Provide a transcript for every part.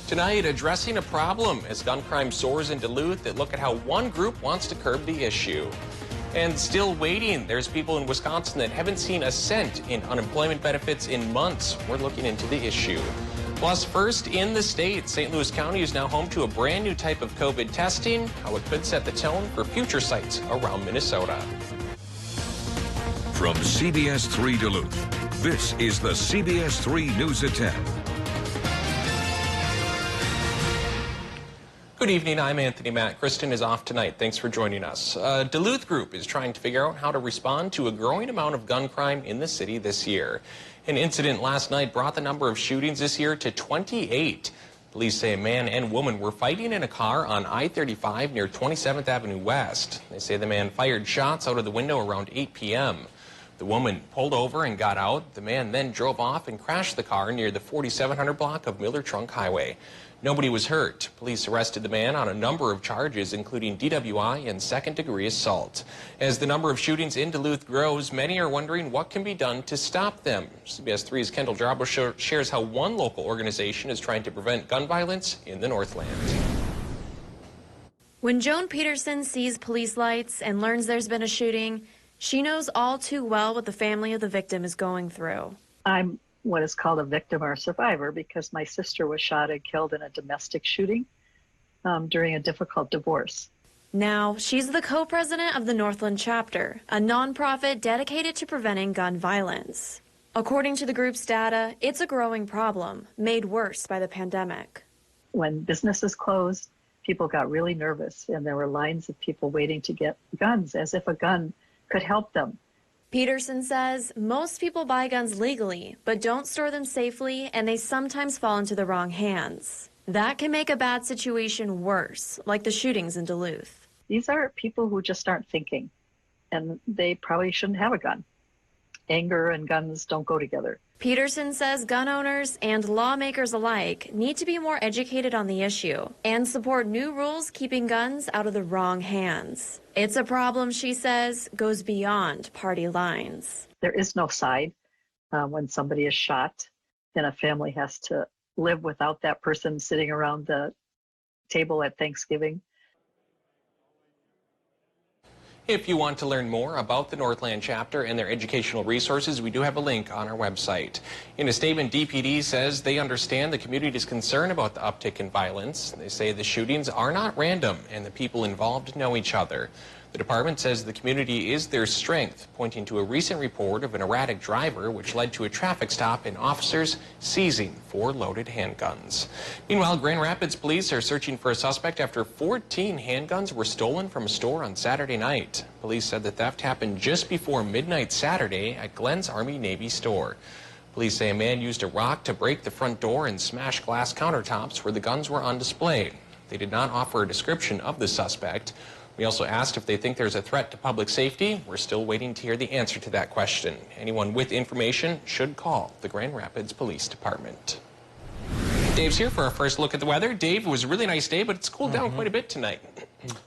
Tonight, addressing a problem as gun crime soars in Duluth, that look at how one group wants to curb the issue. And still waiting, there's people in Wisconsin that haven't seen a cent in unemployment benefits in months. We're looking into the issue. Plus, first in the state, St. Louis County is now home to a brand new type of COVID testing, how it could set the tone for future sites around Minnesota. From CBS3 Duluth, this is the CBS3 News at 10. Good evening, I'm Anthony Matt. Kristen is off tonight. Thanks for joining us. A Duluth group is trying to figure out how to respond to a growing amount of gun crime in the city this year. An incident last night brought the number of shootings this year to 28. Police say a man and woman were fighting in a car on I-35 near 27th Avenue West. They say the man fired shots out of the window around 8 p.m. The woman pulled over and got out. The man then drove off and crashed the car near the 4700 block of Miller Trunk Highway. Nobody was hurt. Police arrested the man on a number of charges, including DWI and second-degree assault. As the number of shootings in Duluth grows, many are wondering what can be done to stop them. CBS 3's Kendall Jarbo shares how one local organization is trying to prevent gun violence in the Northland. When Joan Peterson sees police lights and learns there's been a shooting, she knows all too well what the family of the victim is going through. I'm what is called a victim or a survivor because my sister was shot and killed in a domestic shooting during a difficult divorce. Now, she's the co-president of the Northland chapter, a nonprofit dedicated to preventing gun violence. According to the group's data, it's a growing problem, made worse by the pandemic. When businesses closed, people got really nervous, and there were lines of people waiting to get guns, as if a gun could help them. Peterson says most people buy guns legally, but don't store them safely, and they sometimes fall into the wrong hands. That can make a bad situation worse, like the shootings in Duluth. These are people who just aren't thinking, and they probably shouldn't have a gun. Anger and guns don't go together. Peterson says gun owners and lawmakers alike need to be more educated on the issue and support new rules keeping guns out of the wrong hands. It's a problem, she says, goes beyond party lines. There is no side when somebody is shot, and a family has to live without that person sitting around the table at Thanksgiving. If you want to learn more about the Northland chapter and their educational resources, we do have a link on our website. In a statement, DPD says they understand the community's concern about the uptick in violence. They say the shootings are not random and the people involved know each other. The department says the community is their strength, pointing to a recent report of an erratic driver which led to a traffic stop and officers seizing 4 loaded handguns. Meanwhile, Grand Rapids police are searching for a suspect after 14 handguns were stolen from a store on Saturday night. Police said the theft happened just before midnight Saturday at Glenn's Army Navy store. Police say a man used a rock to break the front door and smash glass countertops where the guns were on display. They did not offer a description of the suspect. We also asked if they think there's a threat to public safety. We're still waiting to hear the answer to that question. Anyone with information should call the Grand Rapids Police Department. Dave's here for our first look at the weather. Dave, it was a really nice day, but it's cooled down quite a bit tonight.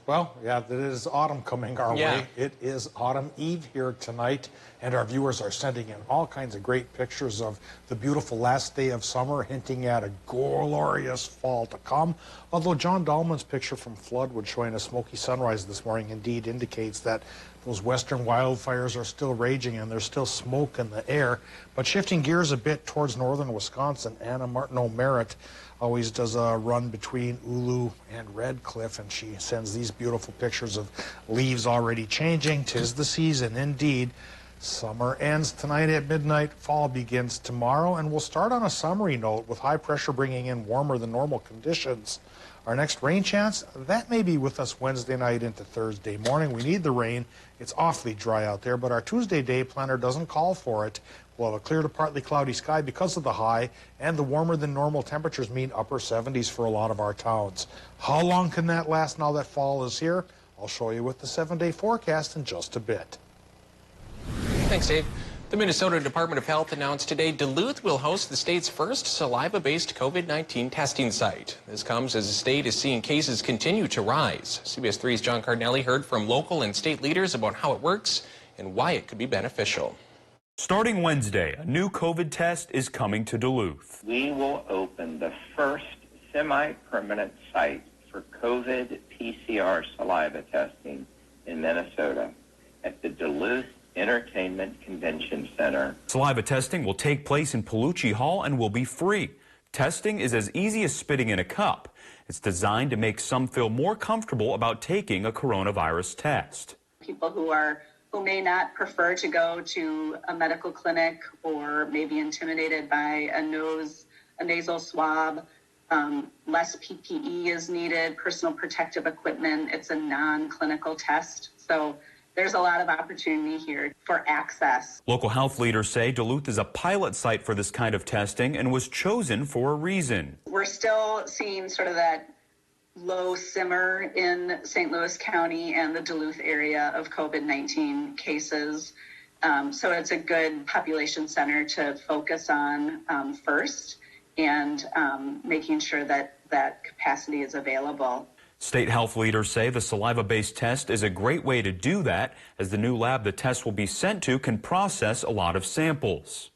Well, yeah, it is autumn coming our way. It is autumn eve here tonight, and our viewers are sending in all kinds of great pictures of the beautiful last day of summer, hinting at a glorious fall to come. Although John Dahlman's picture from Floodwood showing a smoky sunrise this morning indeed indicates that those western wildfires are still raging and there's still smoke in the air. But shifting gears a bit towards northern Wisconsin, Anna Martineau Merritt always does a run between Ulu and Red Cliff, and she sends these beautiful pictures of leaves already changing. 'Tis the season indeed. Summer ends tonight at midnight. Fall begins tomorrow, and we'll start on a summery note with high pressure bringing in warmer than normal conditions. Our next rain chance, that may be with us Wednesday night into Thursday morning. We need the rain. It's awfully dry out there, but our Tuesday day planner doesn't call for it. We'll have a clear to partly cloudy sky because of the high, and the warmer than normal temperatures mean upper 70s for a lot of our towns. How long can that last now that fall is here? I'll show you with the 7-day forecast in just a bit. Thanks, Dave. The Minnesota Department of Health announced today Duluth will host the state's first saliva-based COVID-19 testing site. This comes as the state is seeing cases continue to rise. CBS 3's John Cardinelli heard from local and state leaders about how it works and why it could be beneficial. Starting Wednesday, a new COVID test is coming to Duluth. We will open the first semi-permanent site for COVID PCR saliva testing in Minnesota at the Duluth Entertainment Convention Center. Saliva testing will take place in Palucci Hall and will be free. Testing is as easy as spitting in a cup. It's designed to make some feel more comfortable about taking a coronavirus test. People who may not prefer to go to a medical clinic or may be intimidated by a nasal swab. Less PPE is needed, personal protective equipment. It's a non-clinical test. So there's a lot of opportunity here for access. Local health leaders say Duluth is a pilot site for this kind of testing and was chosen for a reason. We're still seeing sort of that low simmer in St. Louis County and the Duluth area of COVID-19 cases. So it's a good population center to focus on first and making sure that that capacity is available. State health leaders say the saliva-based test is a great way to do that, as the new lab the test will be sent to can process a lot of samples.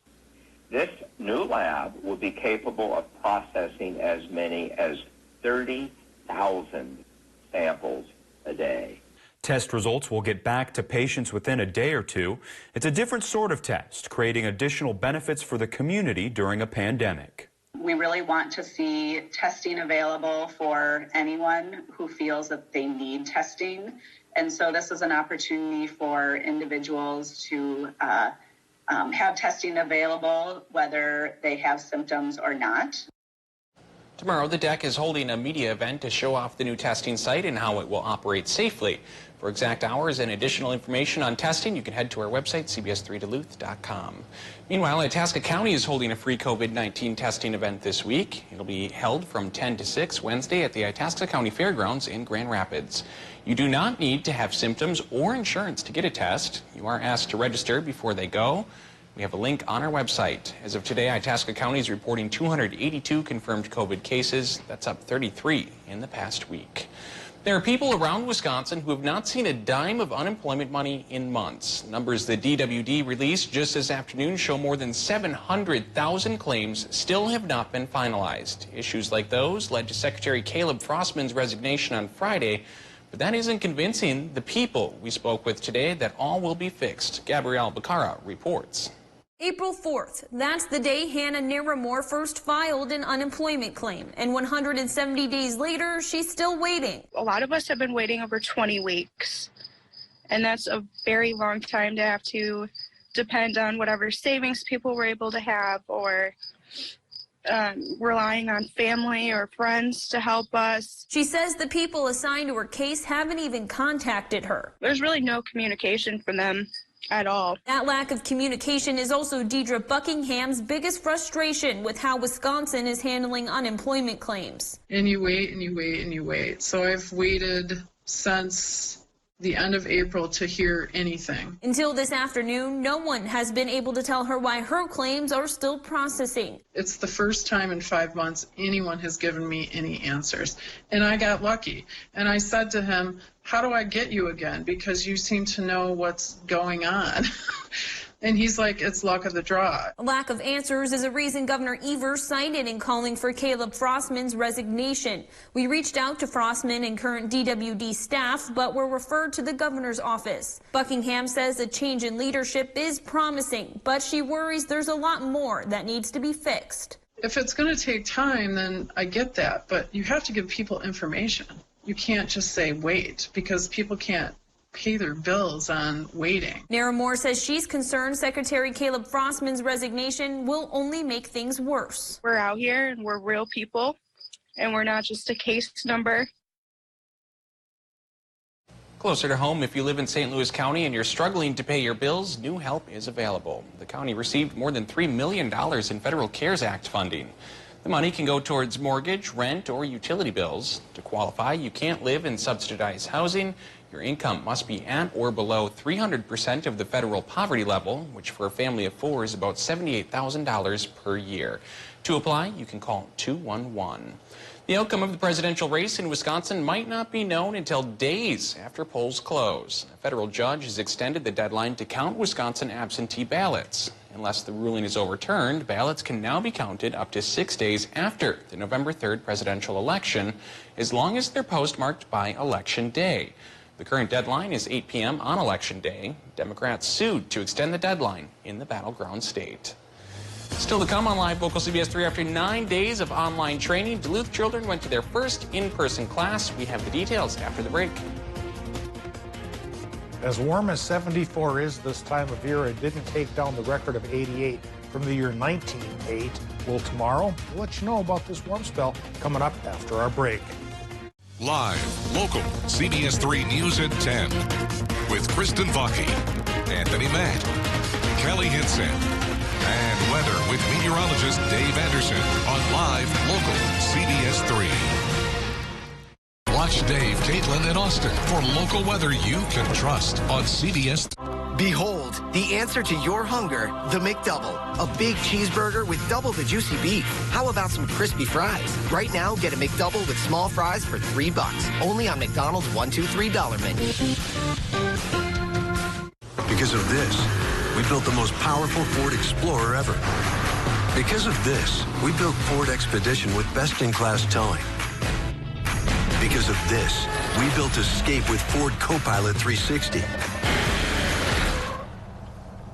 This new lab will be capable of processing as many as 30,000 samples a day. Test results will get back to patients within a day or two. It's a different sort of test, creating additional benefits for the community during a pandemic. We really want to see testing available for anyone who feels that they need testing. And so this is an opportunity for individuals to have testing available, whether they have symptoms or not. Tomorrow, the DEC is holding a media event to show off the new testing site and how it will operate safely. For exact hours and additional information on testing, you can head to our website, CBS3Duluth.com. Meanwhile, Itasca County is holding a free COVID-19 testing event this week. It'll be held from 10 to 6 Wednesday at the Itasca County Fairgrounds in Grand Rapids. You do not need to have symptoms or insurance to get a test. You are asked to register before they go. We have a link on our website. As of today, Itasca County is reporting 282 confirmed COVID cases. That's up 33 in the past week. There are people around Wisconsin who have not seen a dime of unemployment money in months. Numbers the DWD released just this afternoon show more than 700,000 claims still have not been finalized. Issues like those led to Secretary Caleb Frostman's resignation on Friday, but that isn't convincing the people we spoke with today that all will be fixed. Gabrielle Bacara reports. April 4th, that's the day Hannah Naramore first filed an unemployment claim, and 170 days later, she's still waiting. A lot of us have been waiting over 20 weeks, and that's a very long time to have to depend on whatever savings people were able to have, or relying on family or friends to help us. She says the people assigned to her case haven't even contacted her. There's really no communication from them at all. That lack of communication is also Deidre Buckingham's biggest frustration with how Wisconsin is handling unemployment claims. And you wait and you wait and you wait. So I've waited since the end of April to hear anything. Until this afternoon, no one has been able to tell her why her claims are still processing. It's the first time in 5 months anyone has given me any answers. And I got lucky. And I said to him, how do I get you again? Because you seem to know what's going on. And he's like, it's luck of the draw. A lack of answers is a reason Governor Evers cited in calling for Caleb Frostman's resignation. We reached out to Frostman and current DWD staff, but were referred to the governor's office. Buckingham says a change in leadership is promising, but she worries there's a lot more that needs to be fixed. If it's going to take time, then I get that, but you have to give people information. You can't just say wait, because people can't pay their bills on waiting. Naramore says she's concerned Secretary Caleb Frostman's resignation will only make things worse. We're out here and we're real people, and we're not just a case number. Closer to home, if you live in St. Louis County and you're struggling to pay your bills, new help is available. The county received more than $3 million in federal CARES Act funding. The money can go towards mortgage, rent, or utility bills. To qualify, you can't live in subsidized housing. Your income must be at or below 300% of the federal poverty level, which for a family of 4 is about $78,000 per year. To apply, you can call 211. The outcome of the presidential race in Wisconsin might not be known until days after polls close. A federal judge has extended the deadline to count Wisconsin absentee ballots. And Unless the ruling is overturned, ballots can now be counted up to 6 days after the November 3rd presidential election, as long as they're postmarked by Election Day. The current deadline is 8 p.m. on Election Day. Democrats sued to extend the deadline in the battleground state. Still to come on Live Local CBS 3, after 9 days of online training, Duluth children went to their first in-person class. We have the details after the break. As warm as 74 is this time of year, it didn't take down the record of 88 from the year 1908. Well, tomorrow, we'll let you know about this warm spell coming up after our break. Live, local, CBS 3 News at 10 with Kristen Vaki, Anthony Matt, Kelly Hinson, and weather with meteorologist Dave Anderson on Live, local, CBS 3. Watch Dave, Caitlin, and Austin for local weather you can trust on CBS. Behold, the answer to your hunger, the McDouble. A big cheeseburger with double the juicy beef. How about some crispy fries? Right now, get a McDouble with small fries for $3. Only on McDonald's $1, $2, $3 menu. Because of this, we built the most powerful Ford Explorer ever. Because of this, we built Ford Expedition with best-in-class towing. Because of this, we built Escape with Ford Copilot 360.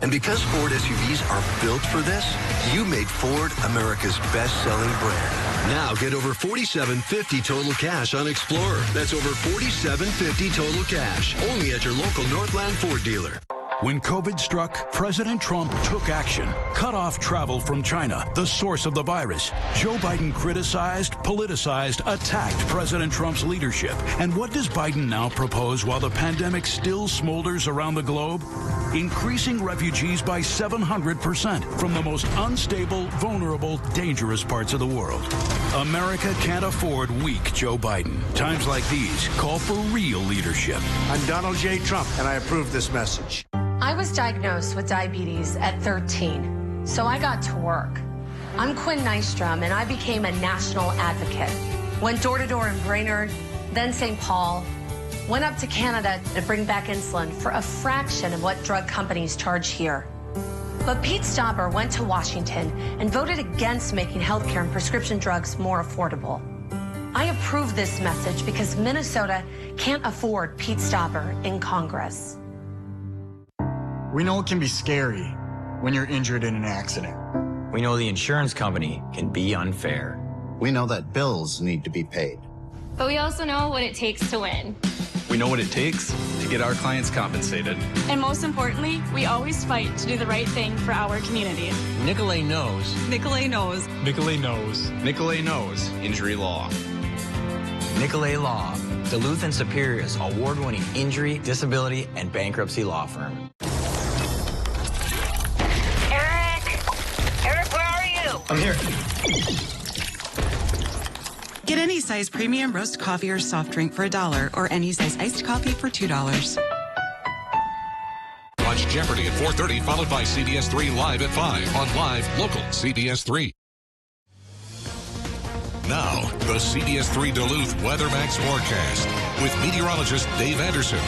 And because Ford SUVs are built for this, you made Ford America's best-selling brand. Now get over $4,750 total cash on Explorer. That's over $4,750 total cash. Only at your local Northland Ford dealer. When COVID struck, President Trump took action, cut off travel from China, the source of the virus. Joe Biden criticized, politicized, attacked President Trump's leadership. And what does Biden now propose while the pandemic still smolders around the globe? Increasing refugees by 700% from the most unstable, vulnerable, dangerous parts of the world. America can't afford weak Joe Biden. Times like these call for real leadership. I'm Donald J. Trump, and I approve this message. I was diagnosed with diabetes at 13, so I got to work. I'm Quinn Nystrom, and I became a national advocate. Went door to door in Brainerd, then St. Paul. Went up to Canada to bring back insulin for a fraction of what drug companies charge here. But Pete Stauber went to Washington and voted against making healthcare and prescription drugs more affordable. I approve this message because Minnesota can't afford Pete Stauber in Congress. We know it can be scary when you're injured in an accident. We know the insurance company can be unfair. We know that bills need to be paid. But we also know what it takes to win. We know what it takes to get our clients compensated. And most importantly, we always fight to do the right thing for our community. Nicolay knows. Nicolay knows. Nicolay knows. Nicolay knows injury law. Nicolay Law, Duluth and Superior's award-winning injury, disability, and bankruptcy law firm. Eric, where are you? I'm here. Get any size premium roast coffee or soft drink for $1 or any size iced coffee for $2. Watch Jeopardy at 4:30, followed by CBS 3 Live at 5 on Live, local, CBS 3. Now, the CBS 3 Duluth WeatherMax forecast with meteorologist Dave Anderson.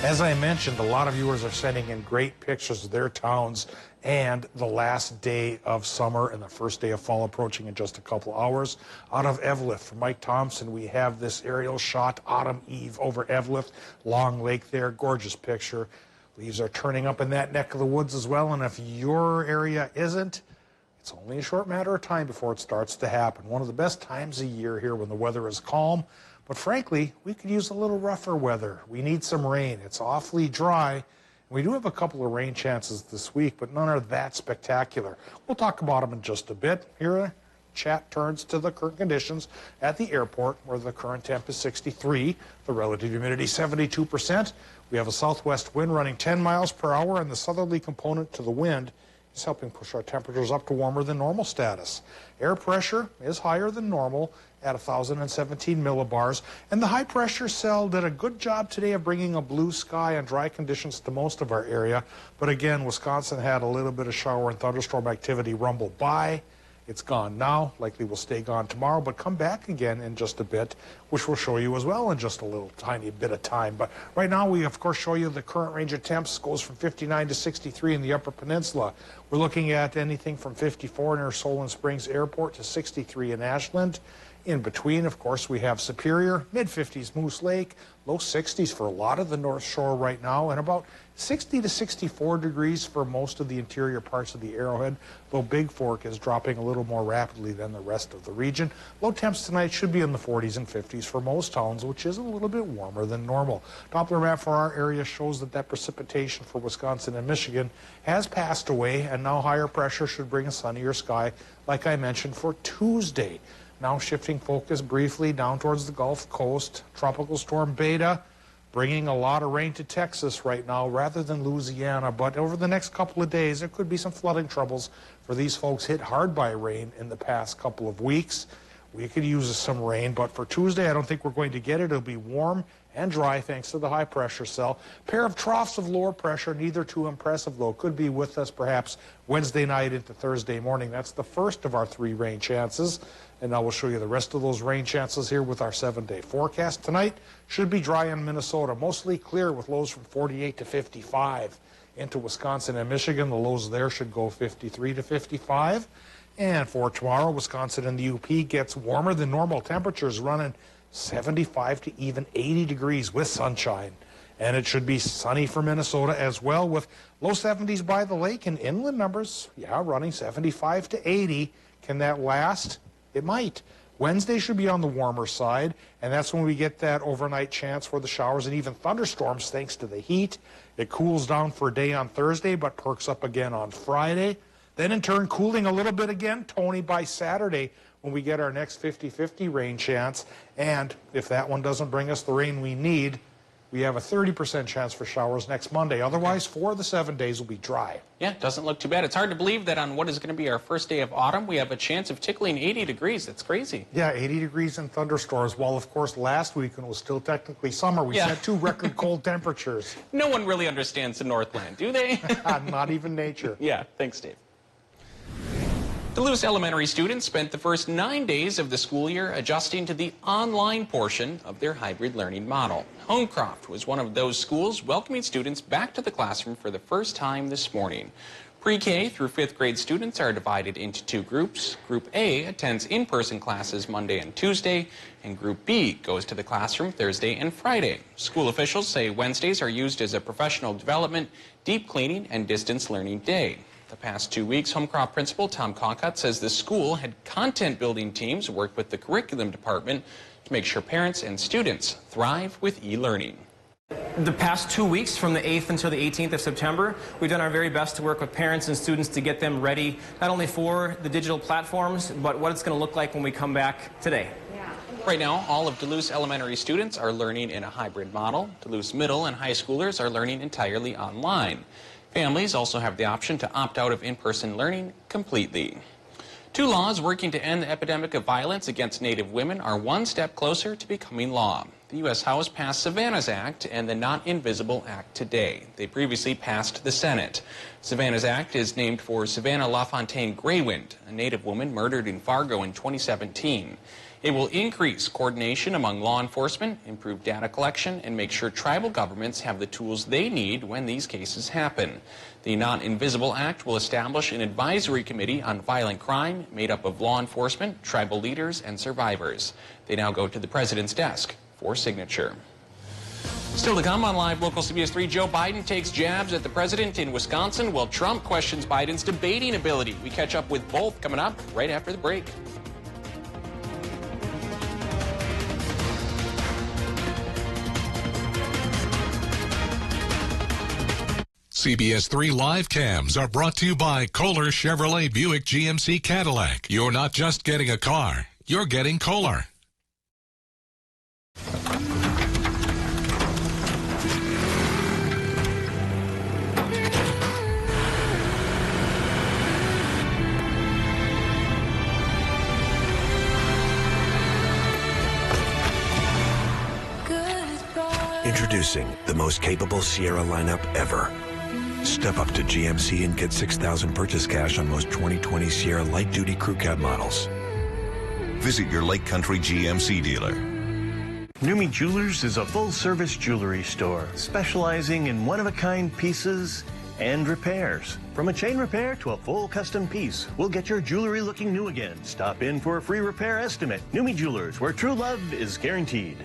As I mentioned, a lot of viewers are sending in great pictures of their towns and the last day of summer and the first day of fall approaching in just a couple hours. Out of Eveleth, from Mike Thompson, we have this aerial shot, autumn eve over Eveleth, Long Lake there, gorgeous picture. Leaves are turning up in that neck of the woods as well, and if your area isn't, it's only a short matter of time before it starts to happen. One of the best times of year here when the weather is calm, but frankly, we could use a little rougher weather. We need some rain. It's awfully dry. We do have a couple of rain chances this week, but none are that spectacular. We'll talk about them in just a bit. Here, chat turns to the current conditions at the airport, where the current temp is 63, the relative humidity 72%. We have a southwest wind running 10 miles per hour, and the southerly component to the wind is helping push our temperatures up to warmer than normal status. Air pressure is higher than normal at 1,017 millibars, and the high pressure cell did a good job today of bringing a blue sky and dry conditions to most of our area. But again, Wisconsin had a little bit of shower and thunderstorm activity rumble by, It's gone now, likely will stay gone tomorrow, but come back again in just a bit, which we'll show you as well in just a little tiny bit of time. But right now we, of course, show you the current range of temps goes from 59 to 63 in the Upper Peninsula. We're looking at anything from 54 near Solon Springs Airport to 63 in Ashland. In between, of course, we have Superior, mid-50s Moose Lake, low 60s for a lot of the North Shore right now, and about 60 to 64 degrees for most of the interior parts of the Arrowhead, though Big Fork is dropping a little more rapidly than the rest of the region. Low temps tonight should be in the 40s and 50s for most towns, which is a little bit warmer than normal. Doppler map for our area shows that precipitation for Wisconsin and Michigan has passed away, and now higher pressure should bring a sunnier sky, like I mentioned, for Tuesday. Now shifting focus briefly down towards the Gulf Coast. Tropical storm Beta bringing a lot of rain to Texas right now rather than Louisiana. But over the next couple of days, there could be some flooding troubles for these folks hit hard by rain in the past couple of weeks. We could use some rain, but for Tuesday, I don't think we're going to get it. It'll be warm and dry thanks to the high pressure cell. Pair of troughs of lower pressure, neither too impressive though, could be with us perhaps Wednesday night into Thursday morning. That's the first of our 3 rain chances. And now we'll show you the rest of those rain chances here with our 7-day forecast. Tonight should be dry in Minnesota, mostly clear with lows from 48 to 55. Into Wisconsin and Michigan, the lows there should go 53 to 55. And for tomorrow, Wisconsin and the UP gets warmer than normal. Temperatures running 75 to even 80 degrees with sunshine. And it should be sunny for Minnesota as well with low 70s by the lake and inland numbers, running 75 to 80. Can that last? It might. Wednesday should be on the warmer side, and that's when we get that overnight chance for the showers and even thunderstorms thanks to the heat. It cools down for a day on Thursday, but perks up again on Friday. Then in turn, cooling a little bit again, Tony, by Saturday when we get our next 50-50 rain chance. And if that one doesn't bring us the rain we need, we have a 30% chance for showers next Monday. Otherwise, 4 of the 7 days will be dry. Yeah, it doesn't look too bad. It's hard to believe that on what is going to be our first day of autumn, we have a chance of tickling 80 degrees. That's crazy. Yeah, 80 degrees and thunderstorms. While, of course, last week when it was still technically summer, we set 2 record cold temperatures. No one really understands the Northland, do they? Not even nature. Yeah, thanks, Dave. Duluth elementary students spent the first 9 days of the school year adjusting to the online portion of their hybrid learning model. Homecroft was one of those schools welcoming students back to the classroom for the first time this morning. Pre-K through 5th grade students are divided into 2 groups. Group A attends in-person classes Monday and Tuesday, and Group B goes to the classroom Thursday and Friday. School officials say Wednesdays are used as a professional development, deep cleaning, and distance learning day. The past 2 weeks, Homecroft principal Tom Concutt says the school had content-building teams work with the curriculum department to make sure parents and students thrive with e-learning. The past 2 weeks, from the 8th until the 18th of September, we've done our very best to work with parents and students to get them ready, not only for the digital platforms, but what it's going to look like when we come back today. Right now, all of Duluth's elementary students are learning in a hybrid model. Duluth's middle and high schoolers are learning entirely online. Families also have the option to opt out of in-person learning completely. 2 laws working to end the epidemic of violence against Native women are one step closer to becoming law. The U.S. House passed Savannah's Act and the Not Invisible Act today. They previously passed the Senate. Savannah's Act is named for Savannah LaFontaine Graywind, a Native woman murdered in Fargo in 2017. It will increase coordination among law enforcement, improve data collection, and make sure tribal governments have the tools they need when these cases happen. The Non-Invisible Act will establish an advisory committee on violent crime made up of law enforcement, tribal leaders, and survivors. They now go to the president's desk for signature. Still to come on Live Local CBS3, Joe Biden takes jabs at the president in Wisconsin while Trump questions Biden's debating ability. We catch up with both coming up right after the break. CBS3 Live Cams are brought to you by Kohler Chevrolet Buick GMC Cadillac. You're not just getting a car, you're getting Kohler. Introducing the most capable Sierra lineup ever. Step up to GMC and get $6,000 purchase cash on most 2020 Sierra light-duty crew cab models. Visit your Lake Country GMC dealer. Numi Jewelers is a full-service jewelry store specializing in one-of-a-kind pieces and repairs. From a chain repair to a full custom piece, we'll get your jewelry looking new again. Stop in for a free repair estimate. Numi Jewelers, where true love is guaranteed.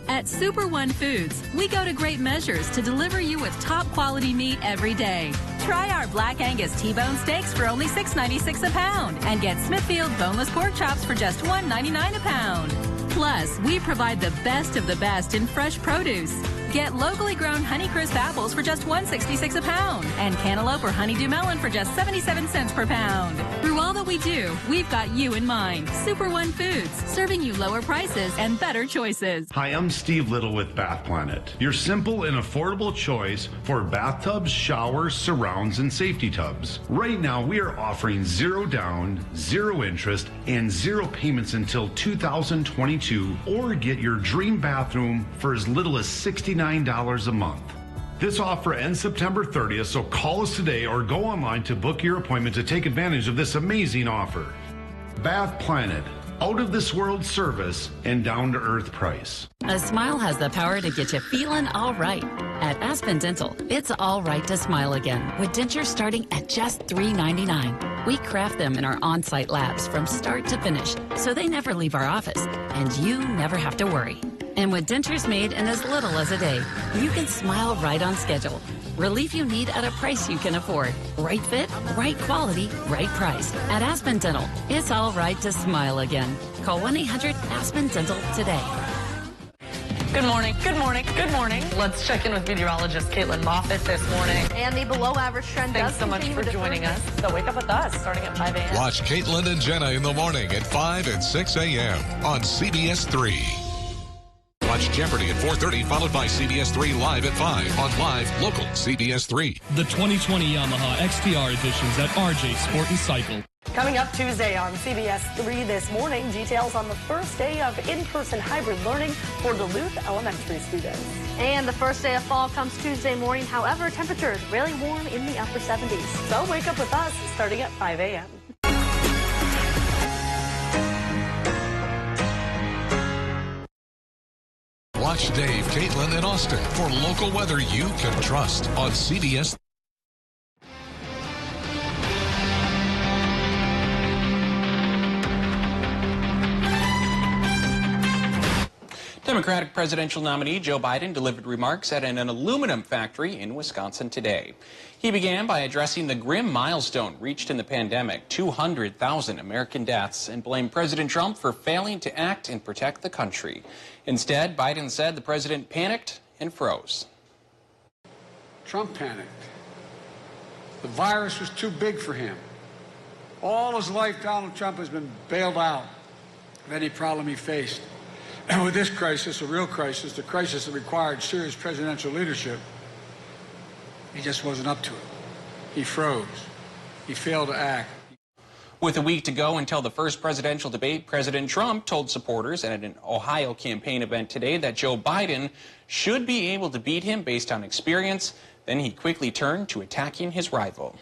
At Super One Foods, we go to great measures to deliver you with top quality meat every day. Try our Black Angus T-bone steaks for only $6.96 a pound and get Smithfield boneless pork chops for just $1.99 a pound. Plus, we provide the best of the best in fresh produce. Get locally grown Honeycrisp apples for just $1.66 a pound and cantaloupe or honeydew melon for just 77 cents per pound. Through all that we do, we've got you in mind. Super One Foods, serving you lower prices and better choices. Hi, I'm Steve Little with Bath Planet, your simple and affordable choice for bathtubs, showers, surrounds, and safety tubs. Right now, we are offering 0 down, 0 interest, and 0 payments until 2022, or get your dream bathroom for as little as $69 a month. This offer ends September 30th, so call us today or go online to book your appointment to take advantage of this amazing offer. Bath Planet, out of this world service and down to earth price. A smile has the power to get you feeling all right. At Aspen Dental, it's all right to smile again, with dentures starting at just $3.99. We craft them in our on-site labs from start to finish, so they never leave our office, and you never have to worry. And with dentures made in as little as a day, you can smile right on schedule. Relief you need at a price you can afford. Right fit, right quality, right price. At Aspen Dental, it's all right to smile again. Call 1-800-ASPEN-DENTAL today. Good morning. Good morning. Good morning. Let's check in with meteorologist Caitlin Moffitt this morning. And the below average trend Thanks so much for joining us. So wake up with us starting at 5 a.m. Watch Caitlin and Jenna in the morning at 5 and 6 a.m. on CBS3. Watch Jeopardy at 4:30, followed by CBS3 Live at 5 on live local CBS3. The 2020 Yamaha XTR editions at RJ Sport and Cycle. Coming up Tuesday on CBS3 this morning, details on the first day of in-person hybrid learning for Duluth elementary students. And the first day of fall comes Tuesday morning. However, temperatures really warm in the upper 70s. So wake up with us starting at 5 a.m. Watch Dave, Caitlin, and Austin for local weather you can trust on CBS. Democratic presidential nominee Joe Biden delivered remarks at an aluminum factory in Wisconsin today. He began by addressing the grim milestone reached in the pandemic, 200,000 American deaths, and blamed President Trump for failing to act and protect the country. Instead, Biden said the president panicked and froze. Trump panicked. The virus was too big for him. All his life, Donald Trump has been bailed out of any problem he faced. And with this crisis, a real crisis, the crisis that required serious presidential leadership, he just wasn't up to it. He froze. He failed to act. With a week to go until the first presidential debate, President Trump told supporters at an Ohio campaign event today that Joe Biden should be able to beat him based on experience. Then he quickly turned to attacking his rival.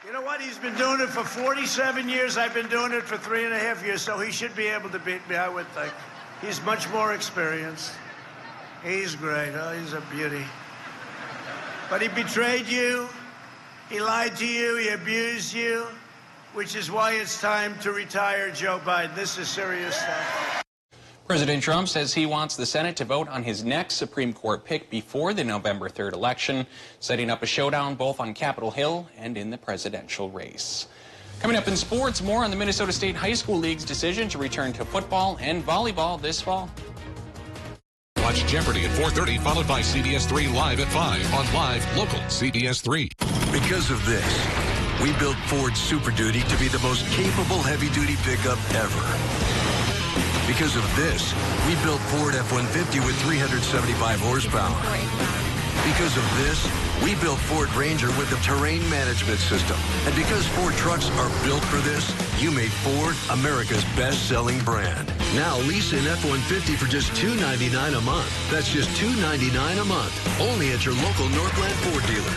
You know what? He's been doing it for 47 years. I've been doing it for 3.5 years, so he should be able to beat me, I would think. He's much more experienced. He's great. Oh, he's a beauty. But he betrayed you. He lied to you. He abused you, which is why it's time to retire Joe Biden. This is serious stuff. President Trump says he wants the Senate to vote on his next Supreme Court pick before the November 3rd election, setting up a showdown both on Capitol Hill and in the presidential race. Coming up in sports, more on the Minnesota State High School League's decision to return to football and volleyball this fall. Watch Jeopardy at 4:30, followed by CBS3 Live at 5 on live local CBS3. Because of this, we built Ford Super Duty to be the most capable heavy-duty pickup ever. Because of this, we built Ford F-150 with 375 horsepower. Because of this, we built Ford Ranger with the terrain management system. And because Ford trucks are built for this, you made Ford America's best-selling brand. Now lease an F-150 for just $299 a month. That's just $299 a month. Only at your local Northland Ford dealer.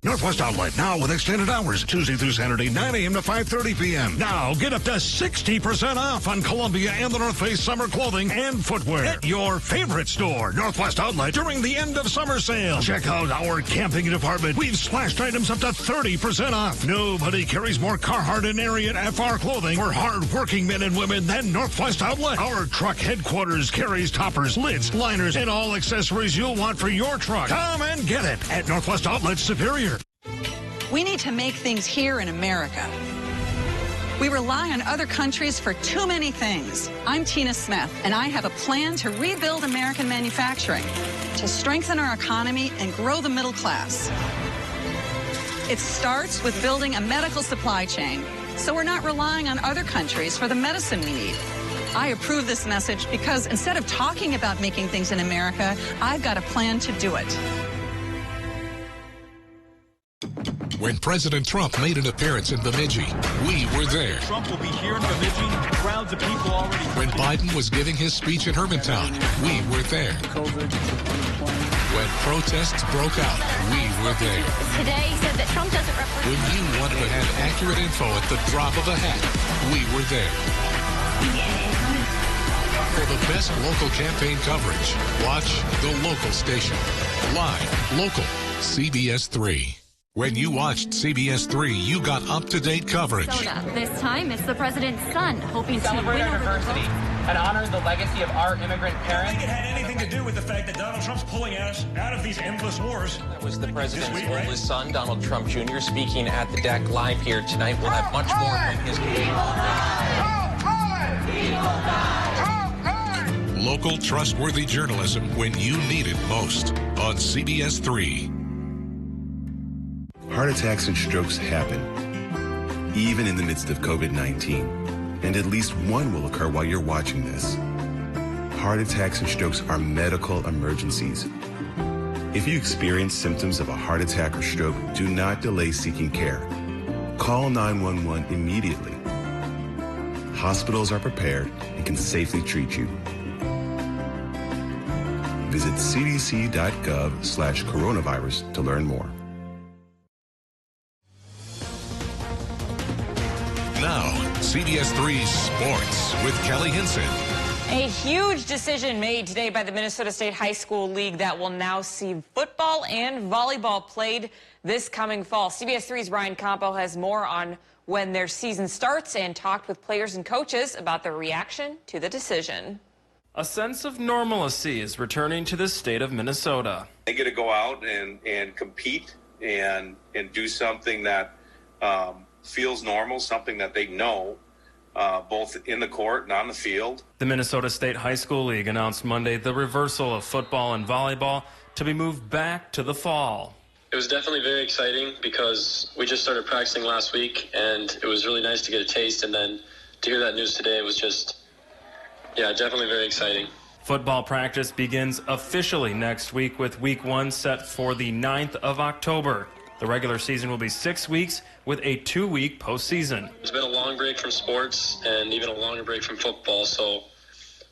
Northwest Outlet, now with extended hours, Tuesday through Saturday, 9 a.m. to 5:30 p.m. Now, get up to 60% off on Columbia and the North Face summer clothing and footwear at your favorite store, Northwest Outlet, during the end of summer sale. Check out our camping department. We've slashed items up to 30% off. Nobody carries more Carhartt and Ariat FR clothing for hard-working men and women than Northwest Outlet. Our truck headquarters carries toppers, lids, liners, and all accessories you'll want for your truck. Come and get it at Northwest Outlet Superior. We need to make things here in America. We rely on other countries for too many things. I'm Tina Smith, and I have a plan to rebuild American manufacturing, to strengthen our economy and grow the middle class. It starts with building a medical supply chain, so we're not relying on other countries for the medicine we need. I approve this message because instead of talking about making things in America, I've got a plan to do it. When President Trump made an appearance in Bemidji, we were there. Trump will be here in Bemidji. Crowds of people already. When Biden was giving his speech in Hermantown, we were there. When protests broke out, we were there. Today he said that Trump doesn't represent. When you wanted to have accurate info at the drop of a hat, we were there. For the best local campaign coverage, watch the local station. Live, local, CBS3. When you watched CBS3, you got up-to-date coverage. This time, it's the president's son hoping to celebrate our diversity and honor the legacy of our immigrant parents. I think it had anything to do with the fact that Donald Trump's pulling us out of these endless wars. That was the president's oldest son, Donald Trump Jr., speaking at the deck live here tonight. We'll have much more from his Local, trustworthy journalism when you need it most on CBS3. Heart attacks and strokes happen, even in the midst of COVID-19, and at least one will occur while you're watching this. Heart attacks and strokes are medical emergencies. If you experience symptoms of a heart attack or stroke, do not delay seeking care. Call 911 immediately. Hospitals are prepared and can safely treat you. Visit cdc.gov/coronavirus to learn more. Now, CBS3 Sports with Kelly Hinson. A huge decision made today by the Minnesota State High School League that will now see football and volleyball played this coming fall. CBS3's Brian Campo has more on when their season starts and talked with players and coaches about their reaction to the decision. A sense of normalcy is returning to the state of Minnesota. They get to go out and compete and do something that feels normal, something that they know, both in the court and on the field. The Minnesota State High School League announced Monday the reversal of football and volleyball to be moved back to the fall. It was definitely very exciting because we just started practicing last week, and it was really nice to get a taste, and then to hear that news today was just, definitely very exciting. Football practice begins officially next week, with week 1 set for the 9th of October. The regular season will be 6 weeks with a 2-week postseason. It's been a long break from sports and even a longer break from football, so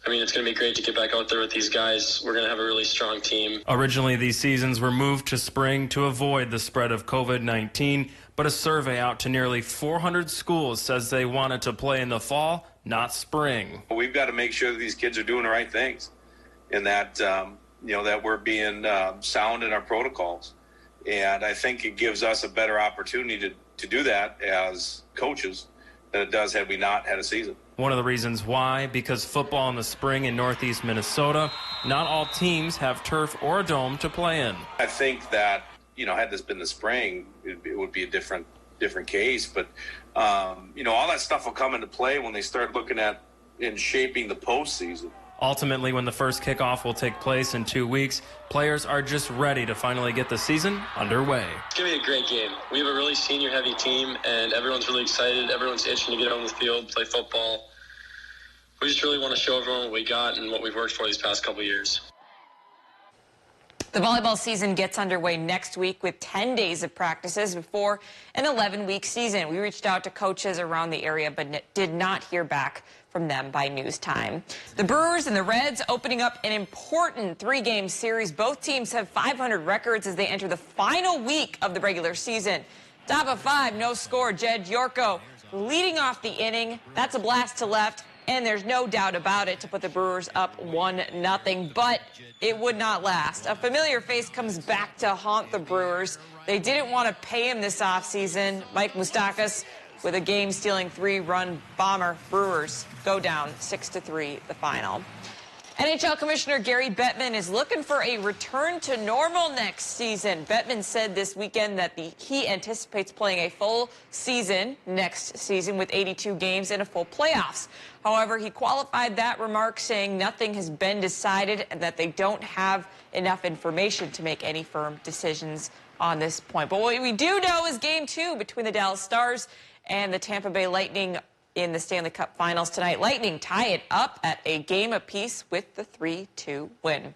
it's going to be great to get back out there with these guys. We're going to have a really strong team. Originally, these seasons were moved to spring to avoid the spread of COVID-19, but a survey out to nearly 400 schools says they wanted to play in the fall, not spring. We've got to make sure that these kids are doing the right things and that, that we're being sound in our protocols. And I think it gives us a better opportunity to do that as coaches than it does had we not had a season. One of the reasons why, because football in the spring in northeast Minnesota, not all teams have turf or a dome to play in. I think that, had this been the spring, it would be a different case. But, all that stuff will come into play when they start looking at and shaping the postseason. Ultimately, when the first kickoff will take place in 2 weeks, players are just ready to finally get the season underway. It's going to be a great game. We have a really senior-heavy team, and everyone's really excited. Everyone's itching to get on the field, play football. We just really want to show everyone what we got and what we've worked for these past couple years. The volleyball season gets underway next week with 10 days of practices before an 11-week season. We reached out to coaches around the area but did not hear back from them by news time. The Brewers and the Reds opening up an important 3-game series. Both teams have 500 records as they enter the final week of the regular season. Top of 5, no score. Jed Yorko leading off the inning. That's a blast to left. And there's no doubt about it to put the Brewers up 1-0, but it would not last. A familiar face comes back to haunt the Brewers. They didn't want to pay him this offseason. Mike Moustakas with a game-stealing 3-run bomber. Brewers go down 6-3 the final. NHL Commissioner Gary Bettman is looking for a return to normal next season. Bettman said this weekend that he anticipates playing a full season next season with 82 games and a full playoffs. However, he qualified that remark saying nothing has been decided and that they don't have enough information to make any firm decisions on this point. But what we do know is Game 2 between the Dallas Stars and the Tampa Bay Lightning in the Stanley Cup Finals tonight. Lightning tie it up at a game apiece with the 3-2 win.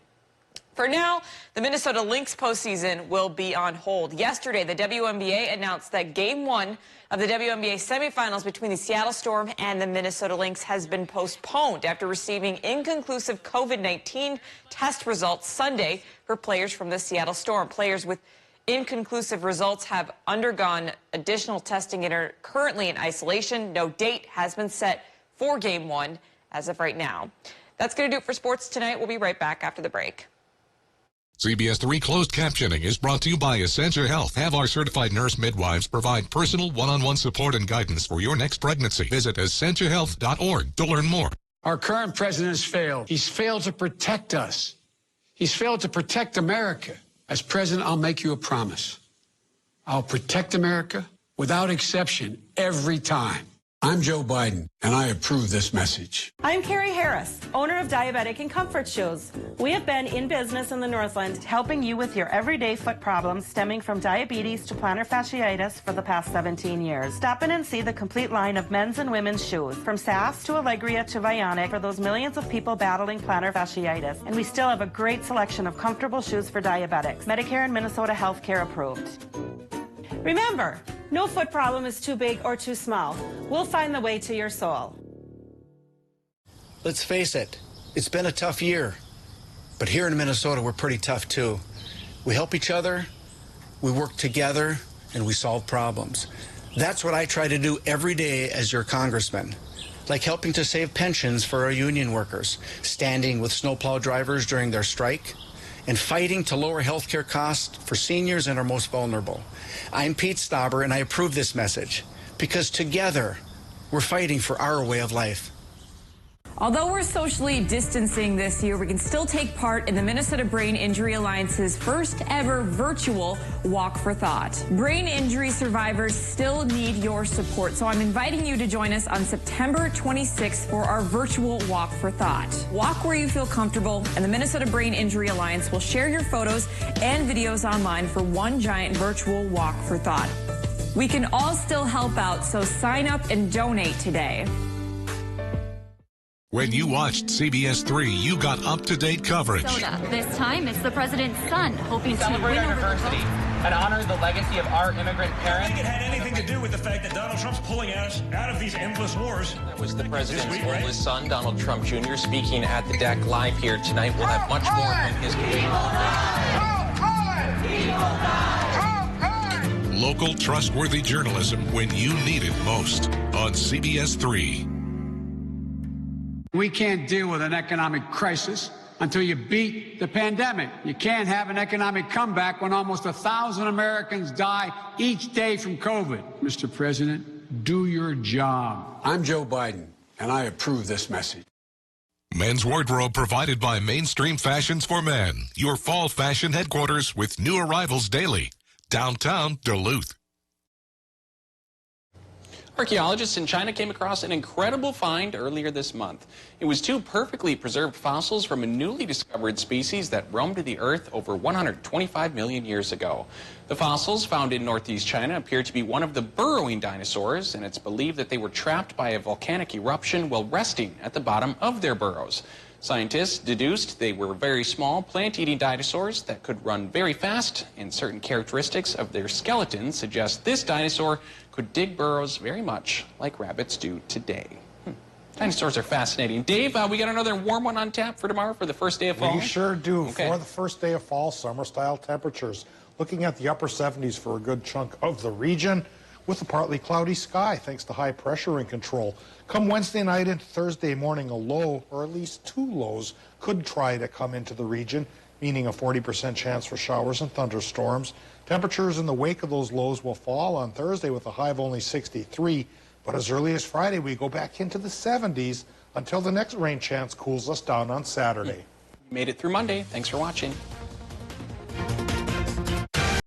For now, the Minnesota Lynx postseason will be on hold. Yesterday, the WNBA announced that Game 1 of the WNBA semifinals between the Seattle Storm and the Minnesota Lynx has been postponed after receiving inconclusive COVID-19 test results Sunday for players from the Seattle Storm. Players with inconclusive results have undergone additional testing and are currently in isolation. No date has been set for Game 1 as of right now. That's going to do it for sports tonight. We'll be right back after the break. CBS3 closed captioning is brought to you by Essentia Health. Have our certified nurse midwives provide personal one-on-one support and guidance for your next pregnancy. Visit essentiahealth.org to learn more. Our current president has failed. He's failed to protect us. He's failed to protect America. As president, I'll make you a promise. I'll protect America without exception every time. I'm Joe Biden, and I approve this message. I'm Carrie Harris, owner of Diabetic and Comfort Shoes. We have been in business in the Northland, helping you with your everyday foot problems stemming from diabetes to plantar fasciitis for the past 17 years. Stop in and see the complete line of men's and women's shoes, from SAS to Allegria to Vionic, for those millions of people battling plantar fasciitis. And we still have a great selection of comfortable shoes for diabetics, Medicare and Minnesota healthcare approved. Remember, no foot problem is too big or too small. We'll find the way to your soul. Let's face it, it's been a tough year. But here in Minnesota, we're pretty tough too. We help each other, we work together, and we solve problems. That's what I try to do every day as your congressman. Like helping to save pensions for our union workers, standing with snowplow drivers during their strike, and fighting to lower health care costs for seniors and our most vulnerable. I'm Pete Stauber, and I approve this message because together we're fighting for our way of life. Although we're socially distancing this year, we can still take part in the Minnesota Brain Injury Alliance's first ever virtual Walk for Thought. Brain injury survivors still need your support, so I'm inviting you to join us on September 26th for our virtual Walk for Thought. Walk where you feel comfortable, and the Minnesota Brain Injury Alliance will share your photos and videos online for one giant virtual Walk for Thought. We can all still help out, so sign up and donate today. When you watched CBS3, you got up-to-date coverage. This time, it's the president's son hoping to win over diversity and honor the legacy of our immigrant parents. I think it had anything to do with the fact that Donald Trump's pulling us out of these endless wars. That was the president's oldest son, Donald Trump Jr., speaking at the deck live here tonight. We'll have much more from his Local, trustworthy journalism when you need it most on CBS3. We can't deal with an economic crisis until you beat the pandemic. You can't have an economic comeback when almost 1,000 Americans die each day from COVID. Mr. President, do your job. I'm Joe Biden, and I approve this message. Men's wardrobe provided by Mainstream Fashions for Men, your fall fashion headquarters with new arrivals daily. Downtown Duluth. Archaeologists in China came across an incredible find earlier this month. It was 2 perfectly preserved fossils from a newly discovered species that roamed the Earth over 125 million years ago. The fossils found in northeast China appear to be one of the burrowing dinosaurs, and it's believed that they were trapped by a volcanic eruption while resting at the bottom of their burrows. Scientists deduced they were very small, plant-eating dinosaurs that could run very fast, and certain characteristics of their skeletons suggest this dinosaur could dig burrows very much like rabbits do today. Dinosaurs are fascinating. Dave, we got another warm one on tap for tomorrow for the first day of fall? We sure do. Okay. For the first day of fall, summer-style temperatures. Looking at the upper 70s for a good chunk of the region, with a partly cloudy sky thanks to high pressure in control. Come Wednesday night into Thursday morning, a low, or at least two lows, could try to come into the region, meaning a 40% chance for showers and thunderstorms. Temperatures in the wake of those lows will fall on Thursday with a high of only 63, but as early as Friday, we go back into the 70s until the next rain chance cools us down on Saturday. Made it through Monday. Thanks for watching.